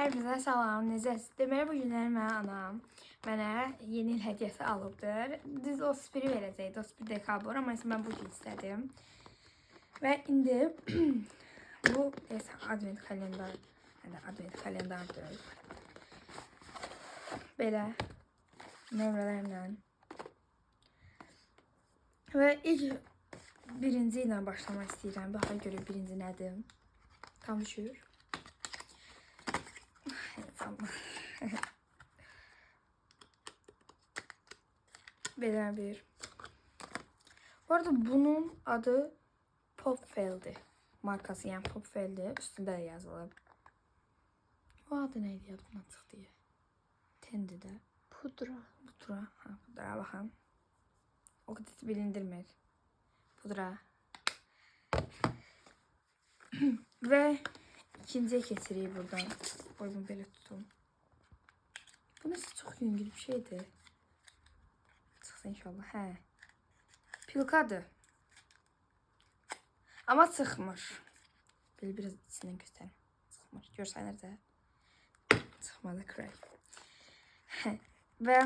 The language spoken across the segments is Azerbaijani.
Hər birinizə salam, necəsiz? Deməli, bu günlər mənə anam mənə yeni il hədiyyəsi alıbdır. Düz o spiri verəcəkdi, o spir dekabr, amma mən bu gün istədim. Və indi bu advent kalendar, advent kalendardır. Belə nömrələrlə. Və ilk birinci ilə başlamaq istəyirəm. Baxaq görək birinci nədir? Tam düşür. Belə bir. Bu arada bunun adı Popfel'dir. Markası yani Popfel'dir. Üstünde de yazılıb. Bu adı neydi yadımdan çıxdı ya? Tendi də. Pudra. Pudra. Ha, pudra baxın. O kadar bilindirmir. Pudra. Ve ikinciye keçirik buradan. Boyumu belə tutum. Bu nəsə çox yüngül bir şeydir. Çıxsın inşallah. Hə. Pilkadır. Amma çıxmır. Belə biraz içindən göstərim. Çıxmır. Görsənir də. Çıxmadı kray. Və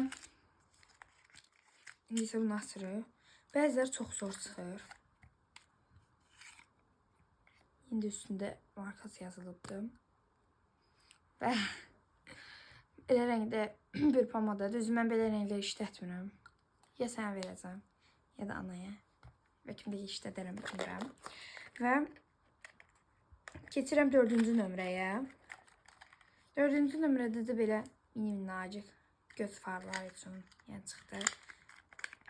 indi isə bunu açırıq. Bəziləri çox zor çıxır. İndi üstündə markası yazılıbdır. Və belə rəngdə bir pomadadır. Düzü mən belə rəngləri işlətmirəm. Ya sənə verəcəm, ya da anaya. Və kimdə işlədərəm, bilmirəm. Və keçirəm 4-cü nömrəyə. 4-cü nömrədə də belə minnacıq göz farları üçün yəni çıxdı.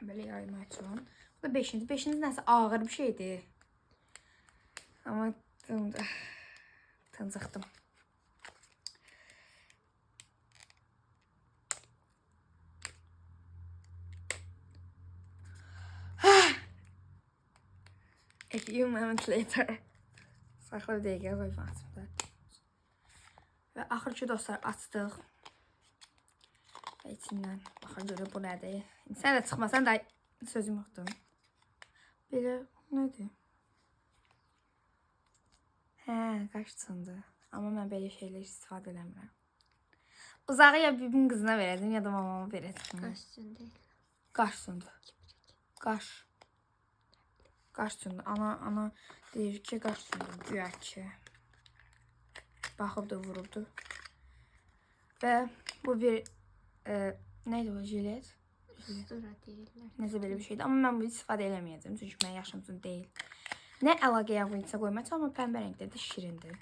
Belə yayma üçün. Bu da 5-ci. 5-ci nəsə ağır bir şeydir. Amma tıncıqdım. A few moments later. Saxla bir dəqiqə qoyma açımda. Və axır ki dostlar açdıq. Və içindən baxın görək bu nədir. Sən də çıxmasan da sözüm yoxdur. Belə nədir? Hə, qaşçındır. Amma mən belə şeylər istifadə eləmirəm. Uzağı ya bibimin qızına verəcəm, ya da mamama verəcəm. Qaşçın deyil. Qaşçındır. Qaş. Qaşçındır. Ana deyir ki, qaşçındır. Güya ki. Baxıb da vurubdu. Və bu bir neydi o, jilet? Ustura deyirlər. Nəsə belə bir şeydir. Amma mən bunu istifadə eləməyəcəm. Çünki mən yaşım üçün deyil. Nə əlaqəyə bu isə qoymacaq, amma pəmbə rəngdədir, şirindir.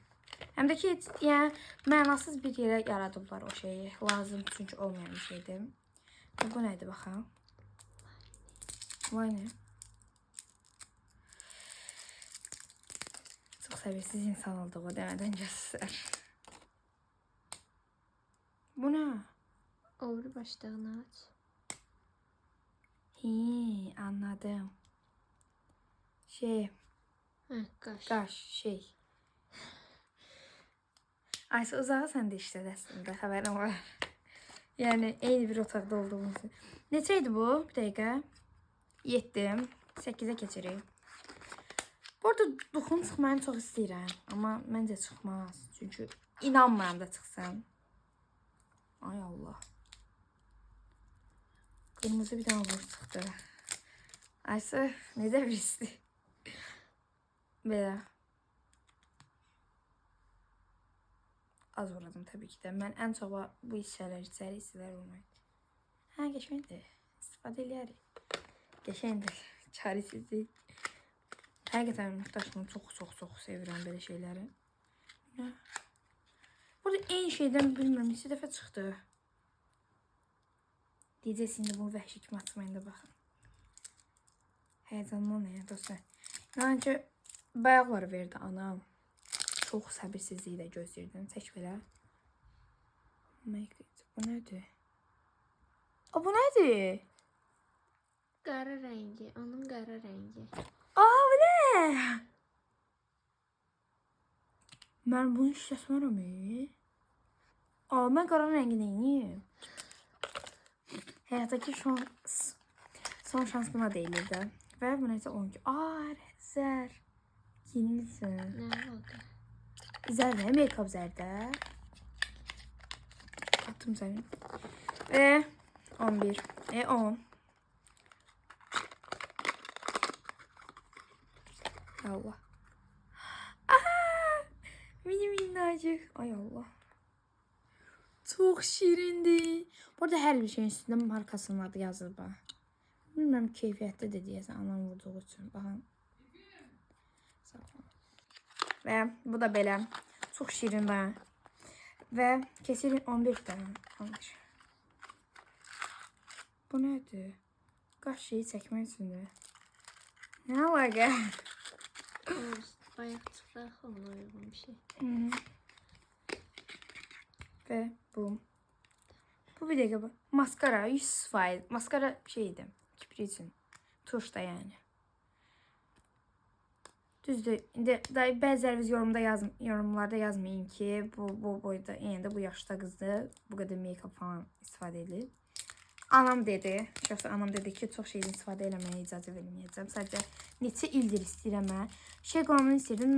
Həm də ki, yəni, mənasız bir yerə yaradıblar o şeyi. Lazım çünki olmayan bir şeydir. Bu nədir baxaq? Vay nə? Çox səbirsiz insan olduğu demədən göstər. Bu nə? Ovru başlığını aç. Hi, anladım. Şey... Qaş. Qaş, şey. Ayşe uzağı sən də işləd əslində, xəbərim var. Yəni, eyni bir otaqda olduğumuzu. Neçəydi bu? Bir dəqiqə. 7, 8-ə keçirik. Bu arada duxun çıxmayını çox istəyirəm. Amma məncə çıxmaz. Çünki inanmıram da çıxsın. Ay Allah. Qırmızı bir dənə vur çıxdı. Ayşe, necə birisi? Belə. Az vuradım tabii ki də. Mən ən çox bu hissələr olmaydı. Hə, qəşəngdir. İstifadə eləyərik. Qəşəngdir. Çarəsizlik. Həqiqətən daşını çox sevirəm belə şeyləri. Nə? Burada eyni şeydən bilmirəm, neçə dəfə çıxdı. Deyəcəksin indi bunu vəhşi kimi açmayın da baxın. Həyəcandan ya dostlar. Yəni ki, bayaqları verdi anam. Çox səbirsizliklə gözləyirdim. Çək belə. Bu nədir? O, bu nədir? Qara rəngi. Onun qara rəngi. Aa, bu nə? Mən bunu işlətmərəm. Aa, mən qara rəngi neyim? Həyatdakı son şans buna deyilir də. Və bu nəsə 12. Aa, rəzər. Yenisin. Nə oldu? Zərdə, make-up zərdə. Atdım səni. Və 11. 10. Allah. Aha! Mini minnacık. Ay Allah. Çok şirindi. Burada her bir şeyin üstünde markasının adı yazılır bana. Bilmem keyfiyyətli de deyəsən anam vurduğu üçün. Baxın. Sağ olun. Və bu da belə. Çox şirin də. Və kesirin 11 dənə. 11. Bu nədir? Qaş şeyi çəkmək üçündür. Nə əlaqə? Bayaq çıxıraq ona uyğun bir şey. Və bu. Bu bir dəqiqə bu. Maskara 100%. Maskara şeydi. Kipri üçün. Tuş da yəni. Düzdür. İndi bəziləriniz yorumlarda yazmayın ki, bu boyda, yəni də bu yaşda qızdır. Bu qədər make-up falan istifadə edilir. Anam dedi, şəxsən anam dedi ki, çox şeydən istifadə eləməyə icazə verməyəcəm. Sadəcə neçə ildir istəyirəm mən. Şişə qılamını istəyirdim.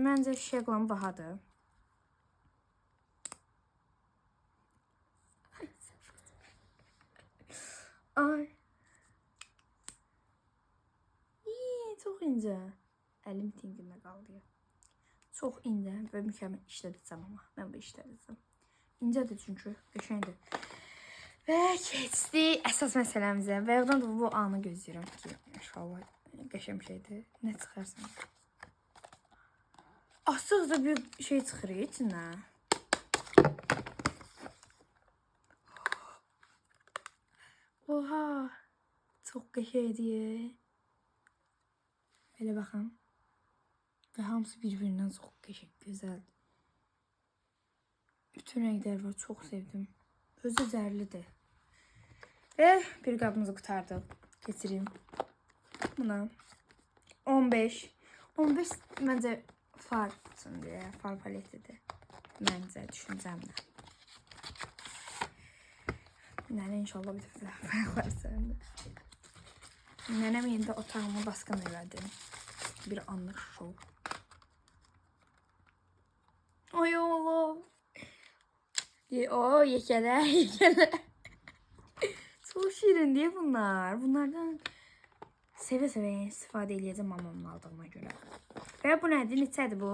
Məncə şişə qılamı bahadır. Ay. Çox incə. Əlim tingimə qaldı. Çox incə və mükəmməl işlədəcəm amma. Mən bu işlədəcəm. İncədir çünki, qəşəngdir. Və keçdi əsas məsələmizə. Və oradan da bu anı gözləyirəm ki, inşallah qəşəng şeydir. Nə çıxarsan? Asıq da bir şey çıxır içindən. Oha! Çox qəşəngdir. Belə baxın. Və hamısı bir-birindən çox qəşəng, gözəldir. Bütün rənglər var, çox sevdim. Özü zərlidir. Və bir qabımızı qurtardıq. Keçireyim. Buna 15. 15 məncə far üçün deyə, far paletidir. Məncə, düşüncəmlə. Nənə inşallah bir dəfə bayaqlar səndə. Nənəm yeni otağımı basqın elədi. Bir anlıq şov. Ay oğlum. O yekələr, yekələr. Çok şirin değil bunlar. Bunlardan seve-seve istifadə edəcəm mamamın aldığıma görə. Və bu nədir? Neçədir bu?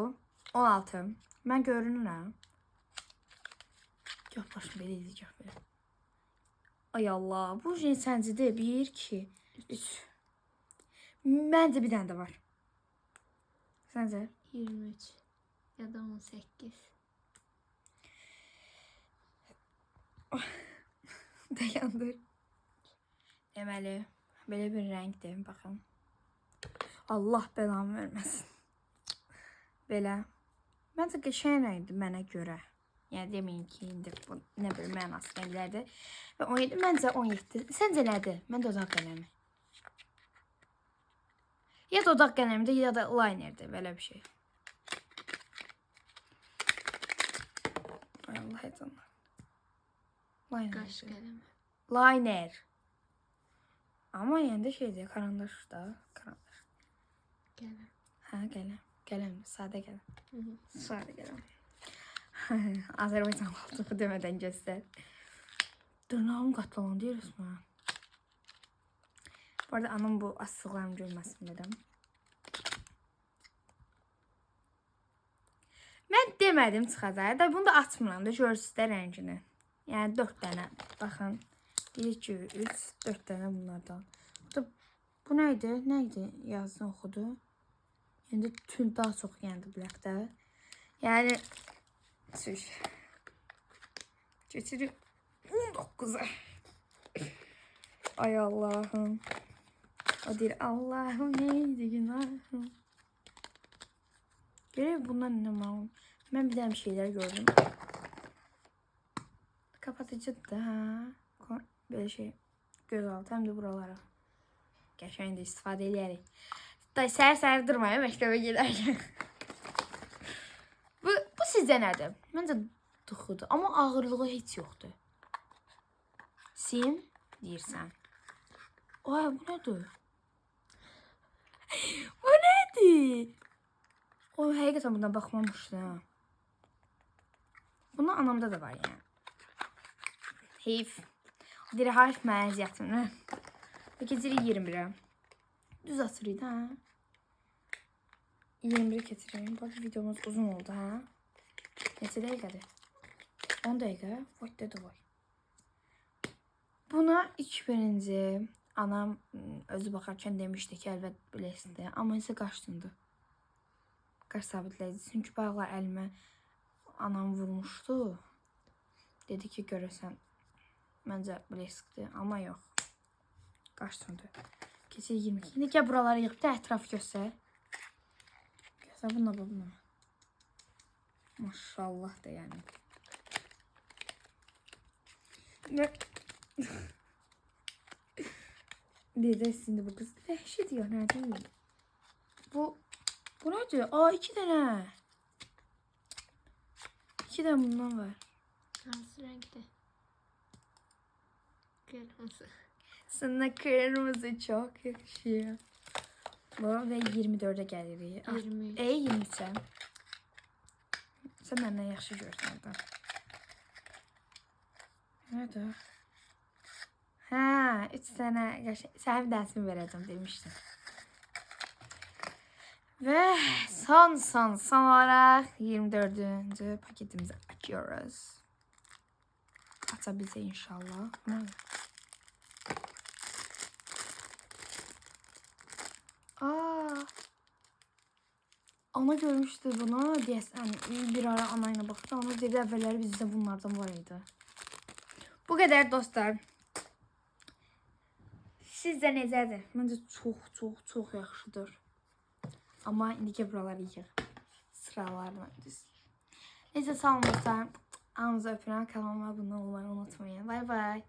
16. Mən görünürəm. Gah başım belə idi, gah belə. Ay Allah. Bu neçəncidir? 1, 2, 3. Məncə bir dənə də var. Səncə? 23 ya da 18. Dayandır. Deməli, belə bir rəngdir, baxın. Allah bəlamı verməsin. Belə. Məncə qəşəng rəngdir mənə görə. Yəni deməyin ki, indi bu nə bir mənası rənglərdir. Və 17, məncə 17. Səncə nədir? Mən dodaq qələmi. Ya dodaq qələmidir, ya da linerdir, belə bir şey. Ay Allah etəmə. Qaş qələmi. Liner. Ama yende şeydi, karandaş da. Karandaş. Qələm. Ha, qələm. Qələm, sadə qələm. Sadə qələm. Azərbaycan xalqı demədən göstər. Dırnağım qatlandı resmen. Bu arada anam bu asıqlarımı görməsin dedim. Mən demədim çıxacaq da bunu da açmıram da görürsüz də rəngini. Yəni 4 dənə. Baxın. 1, 2, 3, 4 dənə bunlardan. Bu neydi? Neydi? Yazını oxudu. Yəni tül daha çox yəni blackdə. Yəni süş. Keçirik 19'a. Ay Allah'ım. O değil Allah'ım neydi günahım. Görüyor bunlar ne mal? Ben bir tane şeyler gördüm. Kapatıcı da ha. Böyle şey gözaltı hem de buralara. Geçen de istifade edərək. Day sər durmaya məktəbə gedərkən. bu sizdə nədir? Məncə duxudur, amma ağırlığı heç yoxdur. Sim deyirsən. Ay bu nədir? Bu nədir? O həqiqətən buna baxmamışdım. Bunun anamda da var yəni. Heyf. Diri harf məziyyətini. Və keçirik 21-ə. Düz atırıq da, hə? 21'e getireyim. Bu videomuz uzun oldu, ha? Neçə dəqiqədir? 10 dəqiqə. Vay dedi vay. Buna 2001-ci anam özü baxarkən demişdi ki, əlbət biləsiniz. Amma isə qaçdındı. Qaç sabitləyici. Çünki bayaqlar əlimə anam vurmuşdu. Dedi ki, görəsən məncə biləsiniz. Amma yox. Qaçdındı. Keçir 22. İndi gəl buraları yığıb da ətraf göstər. Göstər bununla bununla. Maşallah da yəni. Ne? Dedəsində bu qız vəhşi diyor, nə deyil? Bu nədir? Aa, 2 dənə. 2 dənə bundan var. Hansı renkte? Kırmızı. Sana kırmızı çok yakışıyor. Bu ve 24'e gelirik. 23. 23'e. Sen benden yaxşı görsən orada. Nerede? Ha, 3 tane sen bir dersimi vereceğim demiştim. Ve son olarak 24. paketimizi açıyoruz. Açabilse inşallah. Ne? Aa. Ana görmüştü bunu. Deyəsən bir ara anayla baxdı. Ana dedi əvvəlləri bizdə bunlardan var idi. Bu qədər dostlar. Sizdə necədir? Məncə çox yaxşıdır. Amma indiki buraları yığ. Sıralarla düz. Necə sağ olun dostlar. Ağzınızı öpürəm. Kanalıma abunə olmayı unutmayın. Bay bay.